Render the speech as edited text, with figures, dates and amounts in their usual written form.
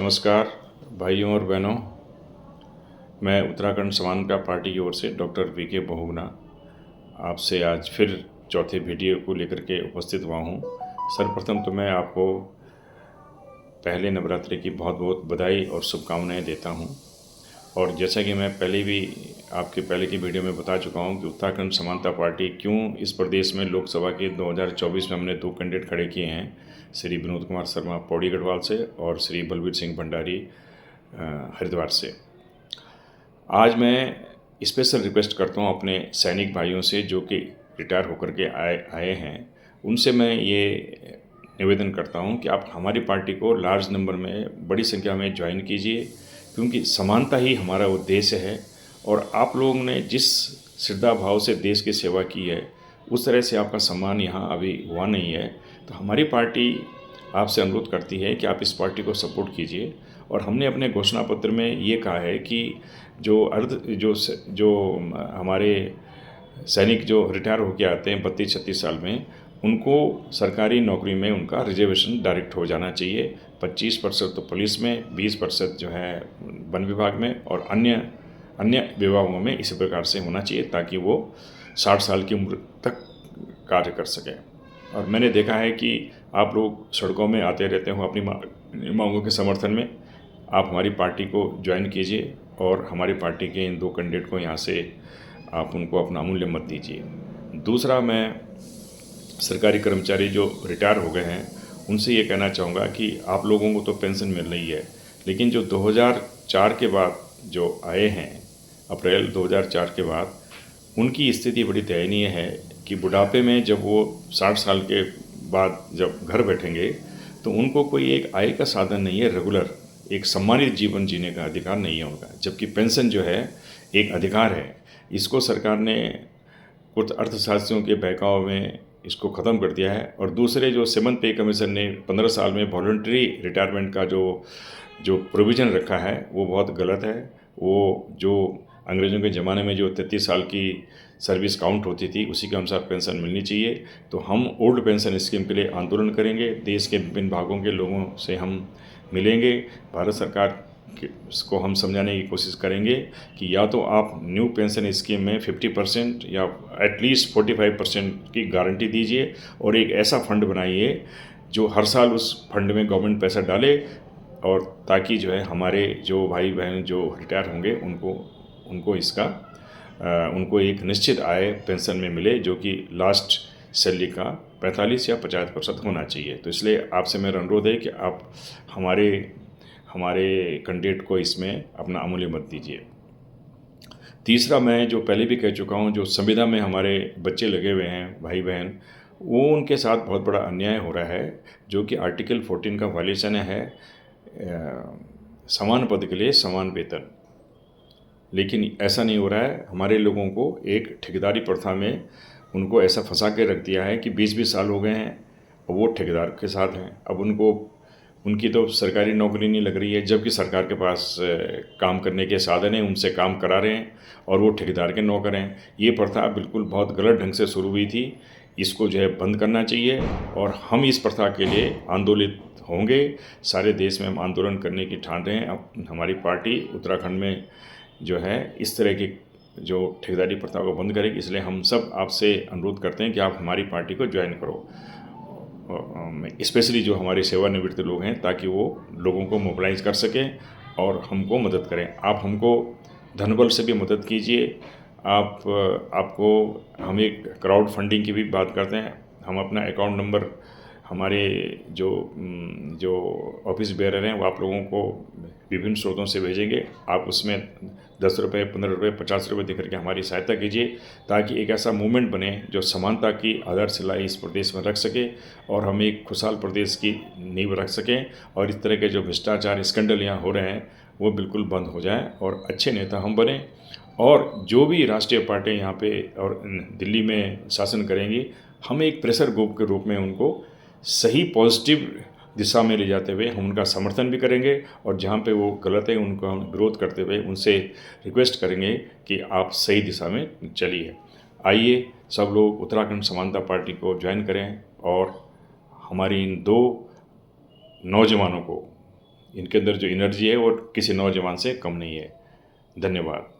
नमस्कार भाइयों और बहनों। मैं उत्तराखंड समानता पार्टी की ओर से डॉक्टर वीके बहुगुणा आपसे आज फिर चौथे वीडियो को लेकर के उपस्थित हुआ हूँ। सर्वप्रथम तो मैं आपको पहले नवरात्रि की बहुत बहुत बधाई और शुभकामनाएं देता हूँ। और जैसा कि मैं पहले भी आपके पहले की वीडियो में बता चुका हूँ कि उत्तराखंड समानता पार्टी क्यों इस प्रदेश में लोकसभा के 2024 में हमने 2 कैंडिडेट खड़े किए हैं, श्री विनोद कुमार शर्मा पौड़ी गढ़वाल से और श्री बलवीर सिंह भंडारी हरिद्वार से। आज मैं स्पेशल रिक्वेस्ट करता हूँ अपने सैनिक भाइयों से जो कि रिटायर होकर के आए हैं, उनसे मैं ये निवेदन करता हूँ कि आप हमारी पार्टी को लार्ज नंबर में बड़ी संख्या में ज्वाइन कीजिए, क्योंकि समानता ही हमारा उद्देश्य है। और आप लोगों ने जिस श्रद्धा भाव से देश की सेवा की है उस तरह से आपका सम्मान यहाँ अभी हुआ नहीं है। तो हमारी पार्टी आपसे अनुरोध करती है कि आप इस पार्टी को सपोर्ट कीजिए। और हमने अपने घोषणा पत्र में ये कहा है कि जो हमारे सैनिक जो रिटायर होकर आते हैं 32-36 साल में, उनको सरकारी नौकरी में उनका रिजर्वेशन डायरेक्ट हो जाना चाहिए। 25% तो पुलिस में, 20% जो है वन विभाग में और अन्य विभागों में इसी प्रकार से होना चाहिए, ताकि वो 60 साल की उम्र तक कार्य कर सकें। और मैंने देखा है कि आप लोग सड़कों में आते रहते हो अपनी मांगों के समर्थन में। आप हमारी पार्टी को ज्वाइन कीजिए और हमारी पार्टी के इन 2 कैंडिडेट को यहाँ से आप उनको अपना अमूल्य मत दीजिए। दूसरा, मैं सरकारी कर्मचारी जो रिटायर हो गए हैं उनसे ये कहना चाहूँगा कि आप लोगों को तो पेंशन मिल रही है, लेकिन जो 2004 के बाद जो आए हैं, अप्रैल 2004 के बाद, उनकी स्थिति बड़ी दयनीय है कि बुढ़ापे में जब वो 60 साल के बाद जब घर बैठेंगे तो उनको कोई एक आय का साधन नहीं है, रेगुलर एक सम्मानित जीवन जीने का अधिकार नहीं है उनका, जबकि पेंशन जो है एक अधिकार है। इसको सरकार ने कुछ अर्थशास्त्रियों के बहकाव में इसको ख़त्म कर दिया है। और दूसरे जो 7th पे कमीशन ने 15 साल में वॉलंटरी रिटायरमेंट का जो प्रोविज़न रखा है वो बहुत गलत है। वो जो अंग्रेज़ों के ज़माने में जो 33 साल की सर्विस काउंट होती थी उसी के अनुसार पेंशन मिलनी चाहिए। तो हम ओल्ड पेंशन स्कीम के लिए आंदोलन करेंगे, देश के विभिन्न भागों के लोगों से हम मिलेंगे, भारत सरकार इसको हम समझाने की कोशिश करेंगे कि या तो आप न्यू पेंशन स्कीम में 50% या एटलीस्ट 45% की गारंटी दीजिए और एक ऐसा फंड बनाइए जो हर साल उस फंड में गवर्नमेंट पैसा डाले, और ताकि जो है हमारे जो भाई बहन जो रिटायर होंगे उनको एक निश्चित आय पेंशन में मिले, जो कि लास्ट सैलरी का 45 या 50% होना चाहिए। तो इसलिए आपसे मेरा अनुरोध है कि आप हमारे कैंडिडेट को इसमें अपना अमूल्य मत दीजिए। तीसरा, मैं जो पहले भी कह चुका हूँ, जो संविदा में हमारे बच्चे लगे हुए हैं भाई बहन, वो उनके साथ बहुत बड़ा अन्याय हो रहा है, जो कि आर्टिकल 14 का वायलेशन है। समान पद के लिए समान वेतन, लेकिन ऐसा नहीं हो रहा है। हमारे लोगों को एक ठेकेदारी प्रथा में उनको ऐसा फंसा के रख दिया है कि 20-20 साल हो गए हैं और वो ठेकेदार के साथ हैं। अब उनकी तो सरकारी नौकरी नहीं लग रही है, जबकि सरकार के पास काम करने के साधन हैं, उनसे काम करा रहे हैं और वो ठेकेदार के नौकर हैं। ये प्रथा बिल्कुल बहुत गलत ढंग से शुरू हुई थी, इसको जो है बंद करना चाहिए। और हम इस प्रथा के लिए आंदोलित होंगे, सारे देश में हम आंदोलन करने की ठान रहे हैं। अब हमारी पार्टी उत्तराखंड में जो है इस तरह की जो ठेकेदारी प्रथा को बंद करेगी, इसलिए हम सब आपसे अनुरोध करते हैं कि आप हमारी पार्टी को ज्वाइन करो, स्पेशली जो हमारे सेवानिवृत्त लोग हैं, ताकि वो लोगों को मोबिलाइज कर सकें और हमको मदद करें। आप हमको धनबल से भी मदद कीजिए। आपको हम एक क्राउड फंडिंग की भी बात करते हैं। हम अपना अकाउंट नंबर हमारे जो ऑफिस बेरर हैं वो आप लोगों को विभिन्न स्रोतों से भेजेंगे। आप उसमें 10 रुपये, 15 रुपये, 50 रुपये दे करके हमारी सहायता कीजिए, ताकि एक ऐसा मूवमेंट बने जो समानता की आधारशिला इस प्रदेश में रख सके और हम एक खुशहाल प्रदेश की नींव रख सकें। और इस तरह के जो भ्रष्टाचार स्कैंडल यहाँ हो रहे हैं वो बिल्कुल बंद हो जाएं और अच्छे नेता हम बने। और जो भी राष्ट्रीय पार्टियाँ यहाँ पे और दिल्ली में शासन करेंगी, हम एक प्रेशर ग्रुप के रूप में उनको सही पॉजिटिव दिशा में ले जाते हुए हम उनका समर्थन भी करेंगे, और जहाँ पे वो गलत है उनको हम विरोध करते हुए उनसे रिक्वेस्ट करेंगे कि आप सही दिशा में चलिए। आइए सब लोग उत्तराखंड समानता पार्टी को ज्वाइन करें और हमारी इन 2 नौजवानों को इनके अंदर जो एनर्जी है वो किसी नौजवान से कम नहीं है। धन्यवाद।